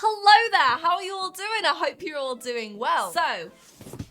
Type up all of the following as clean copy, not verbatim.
Hello there, how are you all doing? I hope you're all doing well. So,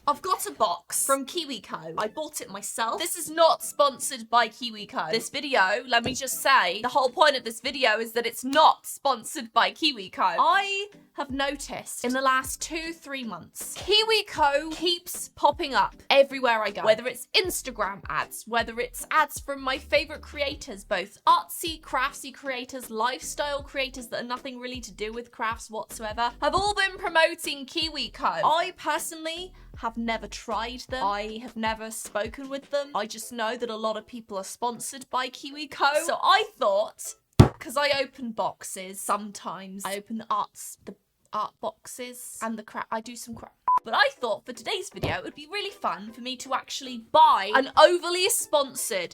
I've got a box from KiwiCo. I bought it myself. This is not sponsored by KiwiCo. This video, let me just say, the whole point of this video is that it's not sponsored by KiwiCo. I have noticed in the last 2-3 months, KiwiCo keeps popping up everywhere I go. Whether it's Instagram ads, whether it's ads from my favorite creators, both artsy, craftsy creators, lifestyle creators that are nothing really to do with crafts whatsoever, have all been promoting KiwiCo. I personally have never tried them. I have never spoken with them. I just know that a lot of people are sponsored by KiwiCo. So I thought, because I open boxes sometimes, I open the art boxes and the crap. I do some crap. But I thought for today's video, it would be really fun for me to actually buy an overly sponsored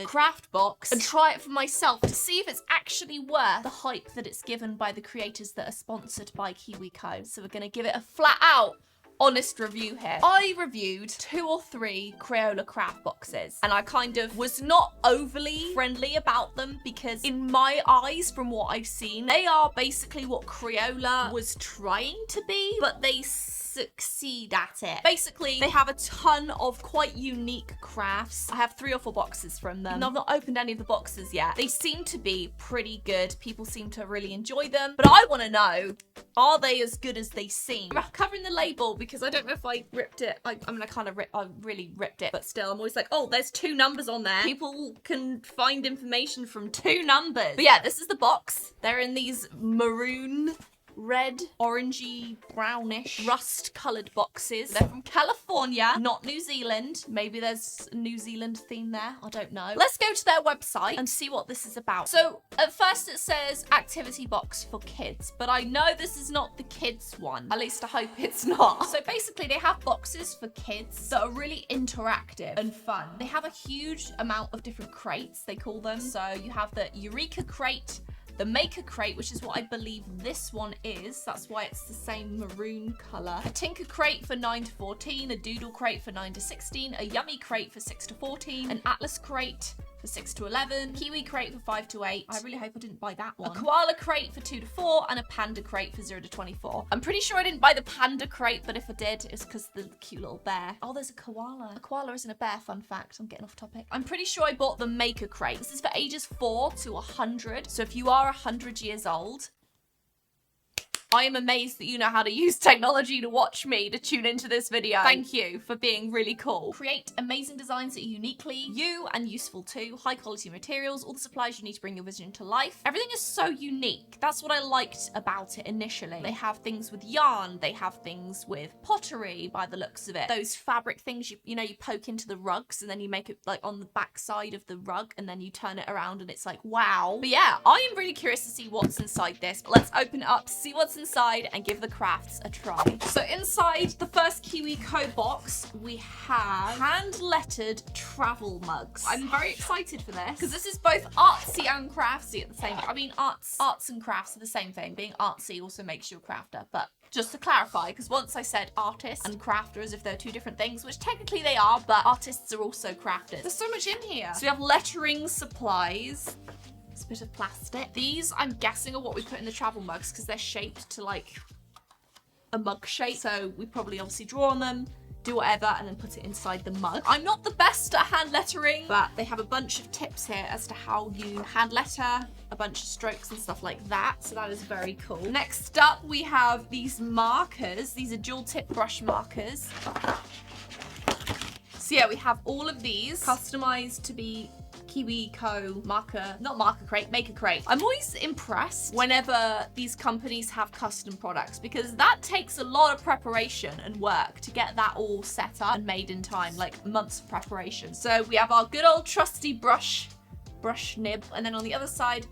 craft box and try it for myself to see if it's actually worth the hype that it's given by the creators that are sponsored by KiwiCo. So we're gonna give it a flat out honest review here. I reviewed 2 or 3 Crayola craft boxes and I kind of was not overly friendly about them because in my eyes, from what I've seen, they are basically what Crayola was trying to be, but they succeed at it. Basically, they have a ton of quite unique crafts. I have 3 or 4 boxes from them. And I've not opened any of the boxes yet. They seem to be pretty good. People seem to really enjoy them. But I want to know, are they as good as they seem? I'm covering the label because I don't know if I ripped it. I really ripped it. But still, I'm always like, oh, there's 2 numbers on there. People can find information from 2 numbers. But yeah, this is the box. They're in these maroon, red, orangey, brownish, rust-coloured boxes. They're from California, not New Zealand. Maybe there's a New Zealand theme there. I don't know. Let's go to their website and see what this is about. So, at first it says activity box for kids, but I know this is not the kids one. At least I hope it's not. So basically, they have boxes for kids that are really interactive and fun. They have a huge amount of different crates, they call them. So you have the Eureka crate, the Maker crate, which is what I believe this one is. That's why it's the same maroon color. A Tinker crate for 9 to 14, a Doodle crate for 9 to 16, a Yummy crate for 6 to 14, an Atlas crate for 6 to 11, Kiwi crate for 5 to 8. I really hope I didn't buy that one. A Koala crate for 2 to 4, and a Panda crate for 0 to 24. I'm pretty sure I didn't buy the Panda crate, but if I did, it's because the cute little bear. Oh, there's a koala. A koala isn't a bear, fun fact. I'm getting off topic. I'm pretty sure I bought the Maker crate. This is for ages 4 to 100. So if you are 100 years old, I am amazed that you know how to use technology to watch me to tune into this video. Thank you for being really cool. Create amazing designs that are uniquely you and useful too. High quality materials, all the supplies you need to bring your vision to life. Everything is so unique. That's what I liked about it initially. They have things with yarn. They have things with pottery by the looks of it. Those fabric things, you know, you poke into the rugs and then you make it like on the back side of the rug and then you turn it around and it's like, wow. But yeah, I am really curious to see what's inside this. But let's open it up, see what's inside and give the crafts a try. So inside the first KiwiCo box, we have hand-lettered travel mugs. I'm very excited for this because this is both artsy and craftsy at the same time. I mean, arts and crafts are the same thing. Being artsy also makes you a crafter, but just to clarify, because once I said artist and crafter as if they're 2 different things, which technically they are, but artists are also crafters. There's so much in here. So we have lettering supplies. It's a bit of plastic. These, I'm guessing, are what we put in the travel mugs because they're shaped to like a mug shape. So we probably obviously draw on them, do whatever, and then put it inside the mug. I'm not the best at hand lettering, but they have a bunch of tips here as to how you hand letter, a bunch of strokes and stuff like that. So that is very cool. Next up, we have these markers. These are dual tip brush markers. So yeah, we have all of these customized to be KiwiCo Maker crate. I'm always impressed whenever these companies have custom products because that takes a lot of preparation and work to get that all set up and made in time, like months of preparation. So we have our good old trusty brush nib, and then on the other side,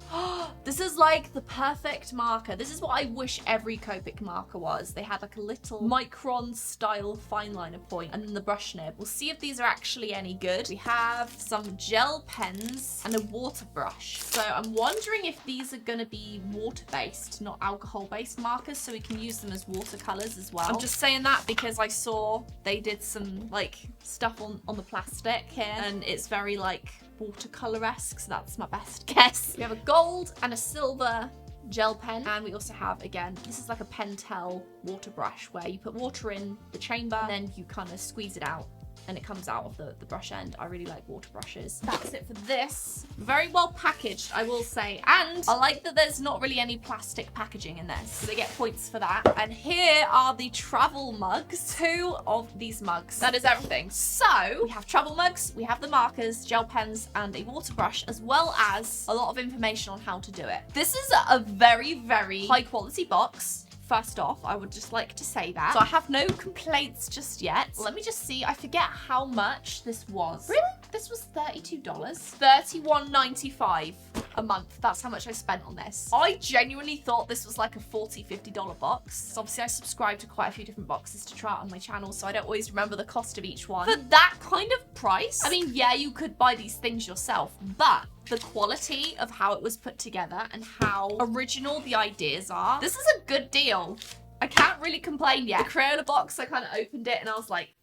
this is like the perfect marker. This is what I wish every Copic marker was. They had like a little micron style fine liner point and then the brush nib. We'll see if these are actually any good. We have some gel pens and a water brush. So I'm wondering if these are gonna be water-based, not alcohol-based markers, so we can use them as watercolors as well. I'm just saying that because I saw they did some like stuff on the plastic here and it's very like watercolor-esque, so that's my best guess. We have a gold and a silver gel pen. And we also have, again, this is like a Pentel water brush where you put water in the chamber and then you kind of squeeze it out and it comes out of the brush end. I really like water brushes. That's it for this. Very well packaged, I will say. And I like that there's not really any plastic packaging in this, so they get points for that. And here are the travel mugs. 2 of these mugs. That is everything. So we have travel mugs, we have the markers, gel pens, and a water brush, as well as a lot of information on how to do it. This is a very, very high quality box. First off, I would just like to say that. So I have no complaints just yet. Let me just see. I forget how much this was. Really? This was $32? $31.95 a month. That's how much I spent on this. I genuinely thought this was like a $40, $50 box. So obviously I subscribe to quite a few different boxes to try out on my channel, so I don't always remember the cost of each one. For that kind of price, I mean, yeah, you could buy these things yourself, but the quality of how it was put together and how original the ideas are, this is a good deal. I can't really complain yet. The Crayola box, I kind of opened it and I was like,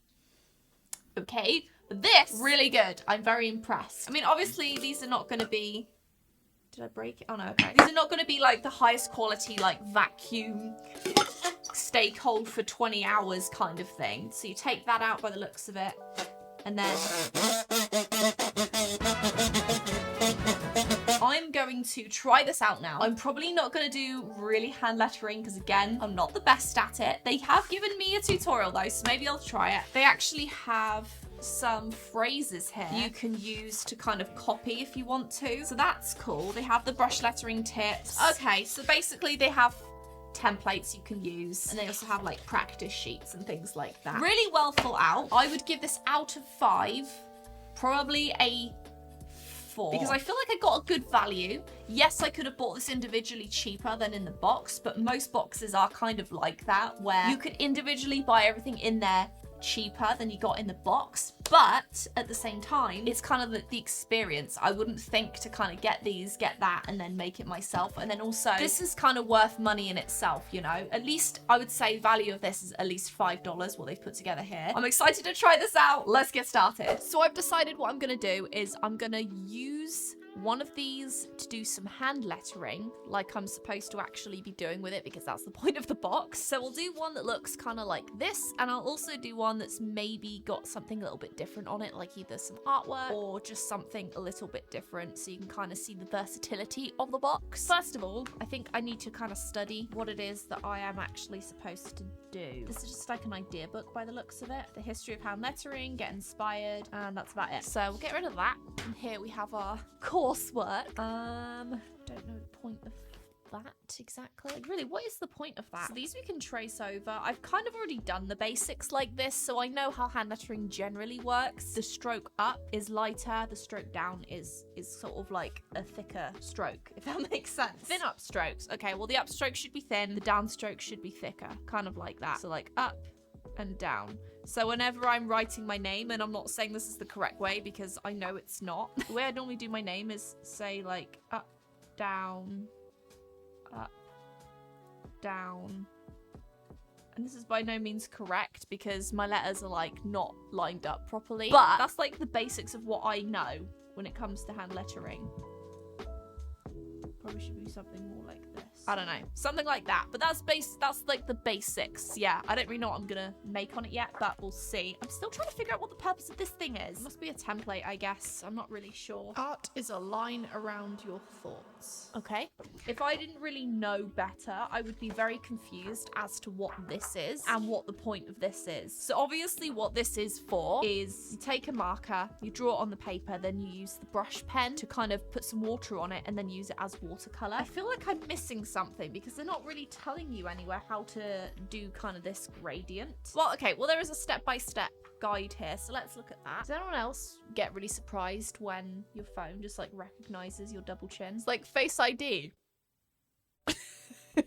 okay. But this, really good. I'm very impressed. I mean, obviously, these are not going to be... Did I break it? Oh, no, okay. These are not going to be like the highest quality, like vacuum, stay cold for 20 hours kind of thing. So you take that out by the looks of it. And then... I'm going to try this out now. I'm probably not going to do really hand lettering because, again, I'm not the best at it. They have given me a tutorial though, so maybe I'll try it. They actually have some phrases here you can use to kind of copy if you want to. So that's cool. They have the brush lettering tips. Okay, so basically they have templates you can use, and they also have like practice sheets and things like that. Really well thought out. I would give this out of 5 probably a 4 because I feel like I got a good value. Yes, I could have bought this individually cheaper than in the box, but most boxes are kind of like that, where you could individually buy everything in there cheaper than you got in the box, but at the same time it's kind of the experience. I wouldn't think to kind of get that and then make it myself. And then also this is kind of worth money in itself, you know. At least I would say value of this is at least $5 what they've put together here. I'm excited to try this out. Let's get started. So I've decided what I'm gonna do is I'm gonna use one of these to do some hand lettering like I'm supposed to actually be doing with it, because that's the point of the box. So we'll do one that looks kind of like this, and I'll also do one that's maybe got something a little bit different on it, like either some artwork or just something a little bit different, so you can kind of see the versatility of the box. First of all, I think I need to kind of study what it is that I am actually supposed to do. This is just like an idea book by the looks of it. The history of hand lettering, get inspired, and that's about it. So we'll get rid of that. And here we have our coursework. Don't know the point of that exactly. Like, really, what is the point of that? So these we can trace over. I've kind of already done the basics like this, so I know how hand lettering generally works. The stroke up is lighter, the stroke down is sort of like a thicker stroke, if that makes sense. Thin up strokes. Okay, well the up stroke should be thin, the down stroke should be thicker, kind of like that. So like up and down. So whenever I'm writing my name, and I'm not saying this is the correct way because I know it's not, the way I normally do my name is say like up, down, up, down. And this is by no means correct because my letters are like not lined up properly. But that's like the basics of what I know when it comes to hand lettering. Probably should be something more like this. I don't know. Something like that. But that's like the basics. Yeah, I don't really know what I'm gonna make on it yet, but we'll see. I'm still trying to figure out what the purpose of this thing is. It must be a template, I guess. I'm not really sure. Art is a line around your thoughts. Okay. If I didn't really know better, I would be very confused as to what this is and what the point of this is. So obviously what this is for is you take a marker, you draw it on the paper, then you use the brush pen to kind of put some water on it and then use it as watercolor. I feel like I'm missing something because they're not really telling you anywhere how to do kind of this gradient. Well, okay, well there is a step-by-step guide here, so let's look at that. Does anyone else get really surprised when your phone just like recognizes your double chin? It's like Face ID.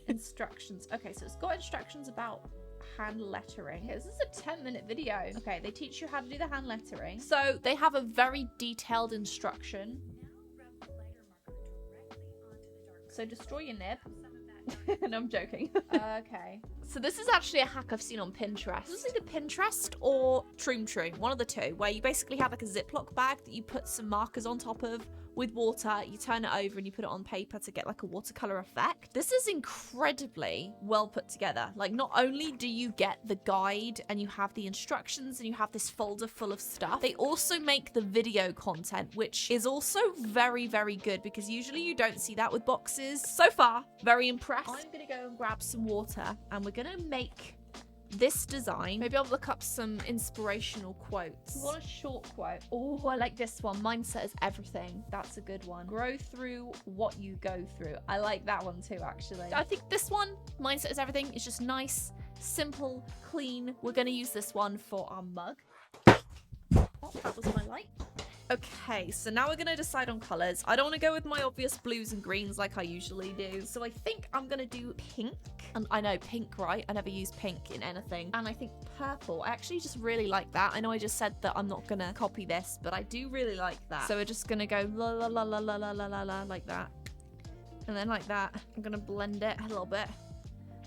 Instructions. Okay, so it's got instructions about hand lettering. Okay, this is a 10-minute video. Okay, they teach you how to do the hand lettering. So they have a very detailed instruction. So destroy your nib. No, I'm joking. Okay. So this is actually a hack I've seen on Pinterest. This is either Pinterest or Troom, one of the two, where you basically have like a Ziploc bag that you put some markers on top of with water, you turn it over and you put it on paper to get like a watercolor effect. This is incredibly well put together. Like, not only do you get the guide and you have the instructions and you have this folder full of stuff, they also make the video content, which is also very, very good because usually you don't see that with boxes. So far, very impressed. I'm gonna go and grab some water and we're gonna make this design. Maybe I'll look up some inspirational quotes. What a short quote. Oh, I like this one. Mindset is everything. That's a good one. Grow through what you go through. I like that one too, actually. I think this one, mindset is everything, is just nice, simple, clean. We're going to use this one for our mug. Oh, that was my light. Okay, so now we're going to decide on colors. I don't want to go with my obvious blues and greens like I usually do. So I think I'm going to do pink. And I know pink, right? I never use pink in anything. And I think purple. I actually just really like that. I know I just said that I'm not going to copy this, but I do really like that. So we're just going to go la la la la la la la la la like that. And then like that. I'm going to blend it a little bit.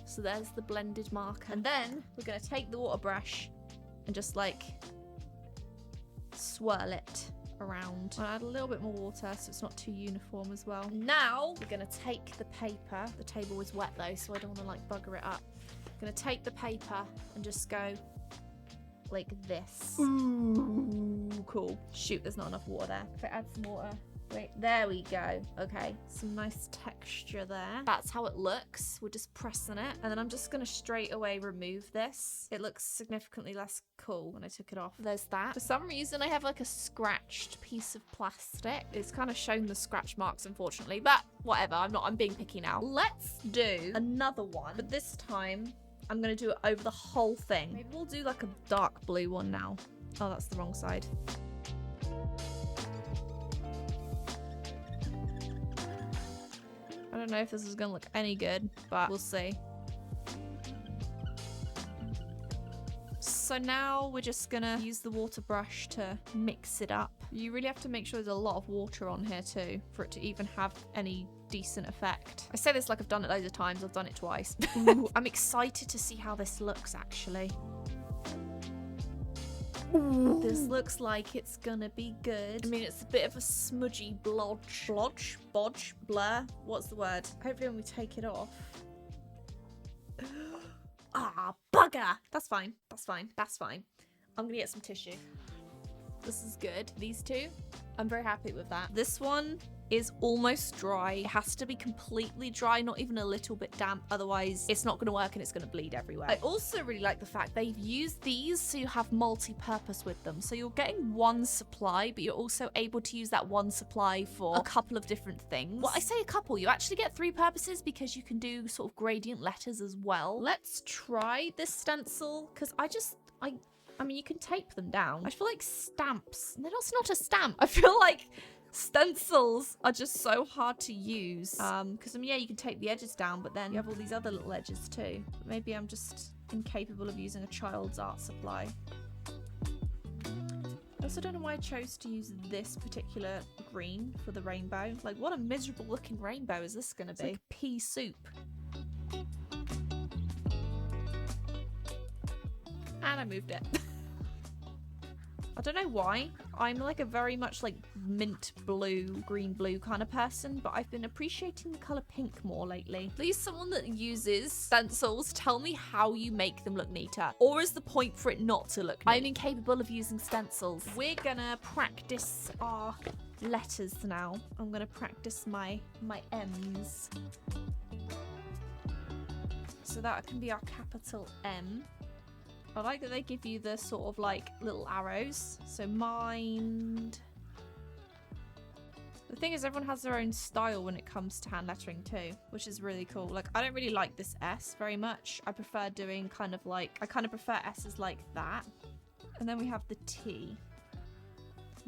So there's the blended marker. And then we're going to take the water brush and just like swirl it around. I'll add a little bit more water so it's not too uniform as well. Now we're gonna take the paper. The table is wet though, so I don't want to like bugger it up. I'm gonna take the paper and just go like this. Ooh, cool. Shoot, there's not enough water there. If I add some water. Wait, there we go. Okay, some nice texture there. That's how it looks. We're just pressing it. And then I'm just gonna straight away remove this. It looks significantly less cool when I took it off. There's that. For some reason, I have like a scratched piece of plastic. It's kind of shown the scratch marks, unfortunately, but whatever. I'm being picky now. Let's do another one, but this time I'm gonna do it over the whole thing. Maybe we'll do like a dark blue one now. Oh, that's the wrong side. I don't know if this is gonna look any good, but we'll see. So now we're just gonna use the water brush to mix it up. You really have to make sure there's a lot of water on here too for it to even have any decent effect. I say this like I've done it loads of times. I've done it twice. Ooh, I'm excited to see how this looks actually. Ooh. This looks like it's gonna be good. I mean, it's a bit of a smudgy bodge, blur. What's the word? Hopefully when we take it off. Ah, bugger. That's fine. That's fine. That's fine. I'm gonna get some tissue. This is good. These two, I'm very happy with that. This one is almost dry. It has to be completely dry, not even a little bit damp. Otherwise, it's not going to work and it's going to bleed everywhere. I also really like the fact they've used these so you have multi-purpose with them. So you're getting one supply, but you're also able to use that one supply for a couple of different things. Well, I say a couple. You actually get 3 purposes because you can do sort of gradient letters as well. Let's try this stencil because I mean, you can tape them down. I feel like stamps. That's not a stamp. I feel like stencils are just so hard to use. Because, I mean, yeah, you can tape the edges down, but then you have all these other little edges too. But maybe I'm just incapable of using a child's art supply. I also don't know why I chose to use this particular green for the rainbow. Like, what a miserable looking rainbow is this going to be? It's like pea soup. And I moved it. I don't know why. I'm like a very much like mint blue, green blue kind of person, but I've been appreciating the colour pink more lately. Please, someone that uses stencils, tell me how you make them look neater. Or is the point for it not to look neat? I'm incapable of using stencils. We're gonna practice our letters now. I'm gonna practice my M's. So that can be our capital M. I like that they give you the sort of like little arrows. So mind. The thing is, everyone has their own style when it comes to hand lettering too, which is really cool. Like, I don't really like this S very much. I prefer doing kind of like, I kind of prefer S's like that. And then we have the T.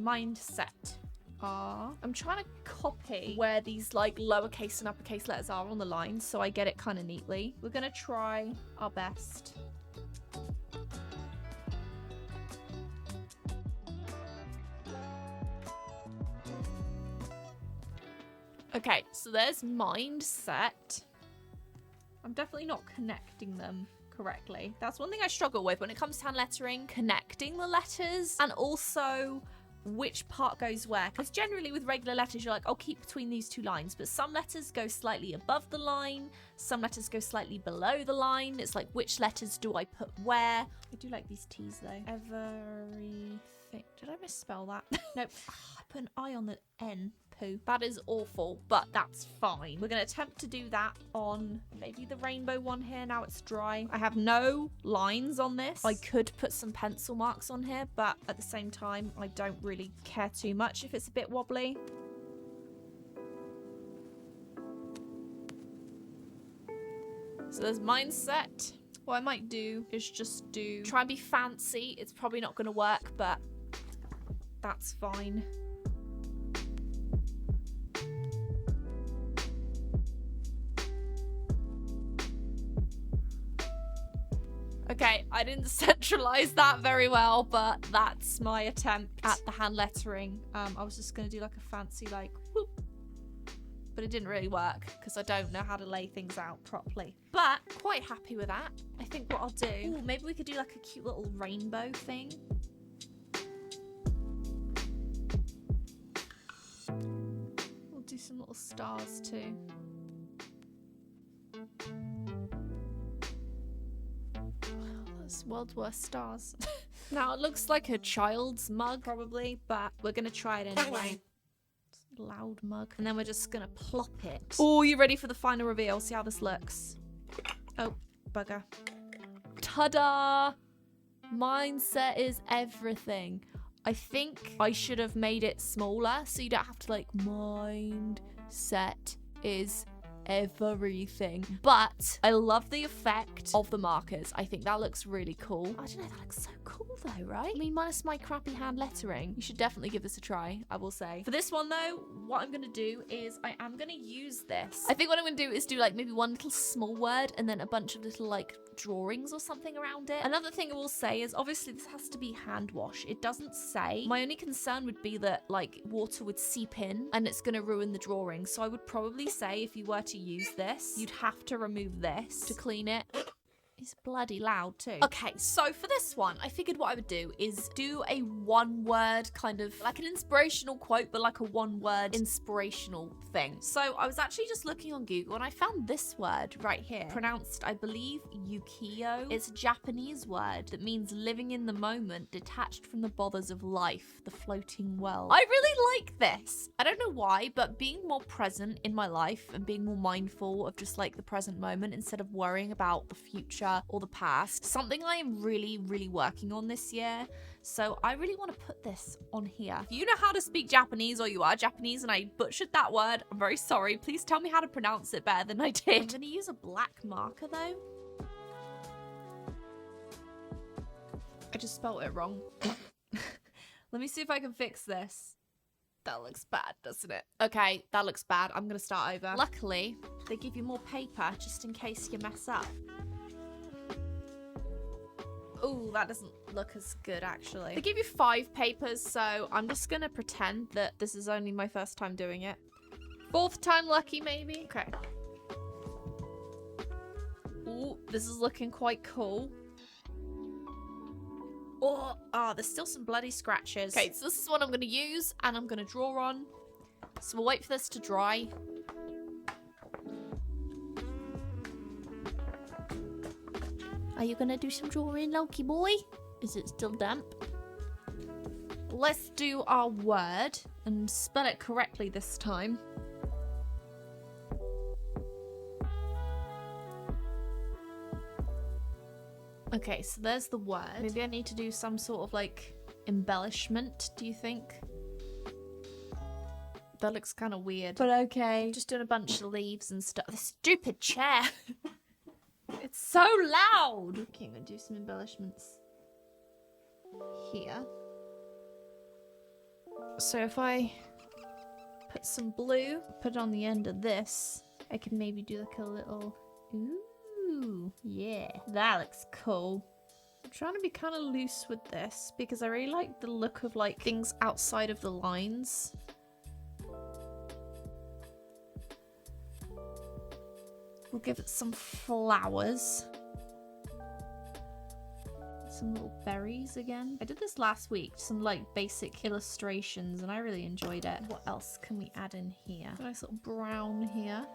Mindset. I'm trying to copy where these like lowercase and uppercase letters are on the line so I get it kind of neatly. We're going to try our best. Okay, so there's mindset. I'm definitely not connecting them correctly. That's one thing I struggle with when it comes to hand lettering, connecting the letters and also which part goes where. Because generally with regular letters, you're like, I'll keep between these two lines. But some letters go slightly above the line. Some letters go slightly below the line. It's like, which letters do I put where? I do like these T's though. Everything. Did I misspell that? Nope. I put an I on the N. Poo. That is awful, but that's fine. We're going to attempt to do that on maybe the rainbow one here. Now it's dry. I have no lines on this. I could put some pencil marks on here, but at the same time, I don't really care too much if it's a bit wobbly. So there's mindset. What I might do is just try and be fancy. It's probably not going to work, but that's fine. Okay, I didn't centralize that very well, but that's my attempt at the hand lettering. I was just going to do like a fancy like whoop, but it didn't really work because I don't know how to lay things out properly. But quite happy with that. I think what I'll do, maybe we could do like a cute little rainbow thing. We'll do some little stars too. World's worst stars. Now it looks like a child's mug probably, but we're gonna try it anyway. It's a loud mug. And then we're just gonna plop it. Oh, you ready for the final reveal? See how this looks. Oh, bugger. Ta-da! Mindset is everything. I think I should have made it smaller so you don't have to like mindset is everything. But I love the effect of the markers. I think that looks really cool. I don't know, that looks so cool though, right? I mean, minus my crappy hand lettering. You should definitely give this a try, I will say. For this one though, what I'm gonna do is I am gonna use this. I think what I'm gonna do is do like maybe one little small word and then a bunch of little like drawings or something around it. Another thing I will say is obviously this has to be hand wash. It doesn't say. My only concern would be that like water would seep in and it's gonna ruin the drawing. So I would probably say if you were to use this, you'd have to remove this to clean it. It's bloody loud too. Okay, so for this one, I figured what I would do is do a one-word kind of like an inspirational quote, but like a one-word inspirational thing. So I was actually just looking on Google and I found this word right here, pronounced, I believe, Yukio. It's a Japanese word that means living in the moment, detached from the bothers of life, the floating well. I really like this. I don't know why, but being more present in my life and being more mindful of just like the present moment instead of worrying about the future or the past, something I am really working on this year. So I really want to put this on here. If you know how to speak Japanese or you are Japanese and I butchered that word, I'm very sorry. Please tell me how to pronounce it better than I did. I'm gonna use a black marker though. I just spelled it wrong. Let me see if I can fix this. That looks bad, doesn't it? Okay, that looks bad. I'm gonna start over. Luckily, they give you more paper just in case you mess up. Oh, that doesn't look as good, actually. They give you 5 papers, so I'm just gonna pretend that this is only my first time doing it. 4th time lucky, maybe? Okay. Ooh, this is looking quite cool. Oh, there's still some bloody scratches. Okay, so this is what I'm gonna use, and I'm gonna draw on. So we'll wait for this to dry. Are you gonna do some drawing, Loki boy? Is it still damp? Let's do our word and spell it correctly this time. Okay, so there's the word. Maybe I need to do some sort of like embellishment, do you think? That looks kind of weird. But okay. Just doing a bunch of leaves and stuff. The stupid chair! It's so loud! Okay, I'm gonna do some embellishments here. So if I put some blue, put it on the end of this, I can maybe do like a little... Ooh, yeah. That looks cool. I'm trying to be kind of loose with this because I really like the look of like things outside of the lines. We'll give it some flowers. some little berries again. I did this last week, some like basic illustrations, and I really enjoyed it. What else can we add in here? A nice little brown here.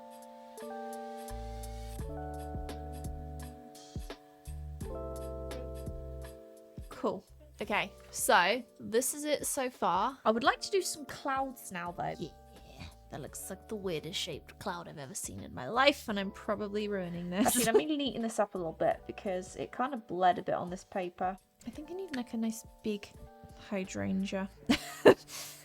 Cool. Okay, so this is it so far. I would like to do some clouds now though. Yeah, that looks like the weirdest shaped cloud I've ever seen in my life, and I'm probably ruining this. Actually, let me neaten this up a little bit because it kind of bled a bit on this paper. I think I need like a nice big hydrangea.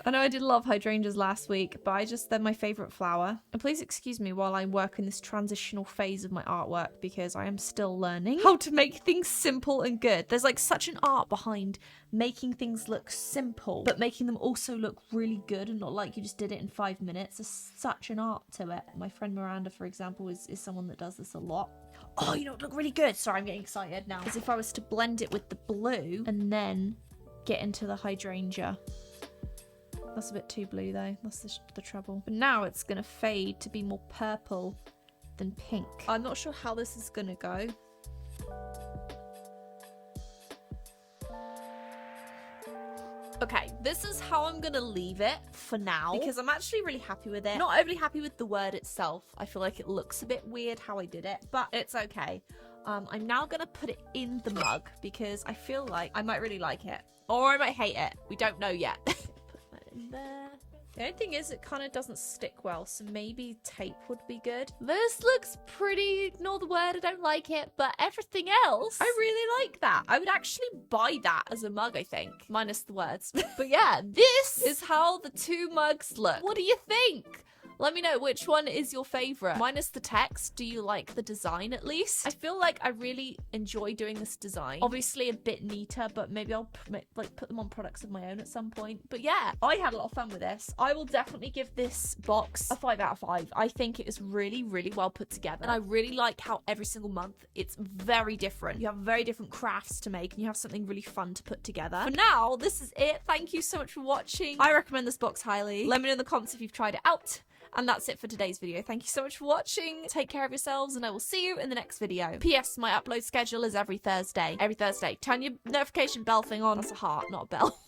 I know I did love hydrangeas last week, but they're my favourite flower. And please excuse me while I work in this transitional phase of my artwork because I am still learning how to make things simple and good. There's like such an art behind making things look simple, but making them also look really good and not like you just did it in 5 minutes. There's such an art to it. My friend Miranda, for example, is someone that does this a lot. Oh, you know, it look really good. Sorry, I'm getting excited now. As if I was to blend it with the blue and then get into the hydrangea. That's a bit too blue though, that's the trouble. But now it's gonna fade to be more purple than pink. I'm not sure how this is gonna go. Okay, this is how I'm gonna leave it for now because I'm actually really happy with it. Not overly happy with the word itself. I feel like it looks a bit weird how I did it, but it's okay. I'm now gonna put it in the mug because I feel like I might really like it or I might hate it. We don't know yet. In there. The only thing is it kind of doesn't stick well, so maybe tape would be good. This looks pretty, ignore the word, I don't like it, but everything else, I really like that. I would actually buy that as a mug, I think, minus the words. But yeah, this is how the 2 mugs look. What do you think? Let me know which one is your favorite. Minus the text, do you like the design at least? I feel like I really enjoy doing this design. Obviously a bit neater, but maybe I'll like put them on products of my own at some point. But yeah, I had a lot of fun with this. I will definitely give this box a 5 out of 5. I think it is really, really well put together. And I really like how every single month it's very different. You have very different crafts to make and you have something really fun to put together. For now, this is it. Thank you so much for watching. I recommend this box highly. Let me know in the comments if you've tried it out. And that's it for today's video. Thank you so much for watching. Take care of yourselves and I will see you in the next video. P.S. My upload schedule is every Thursday. Every Thursday. Turn your notification bell thing on. That's a heart, not a bell.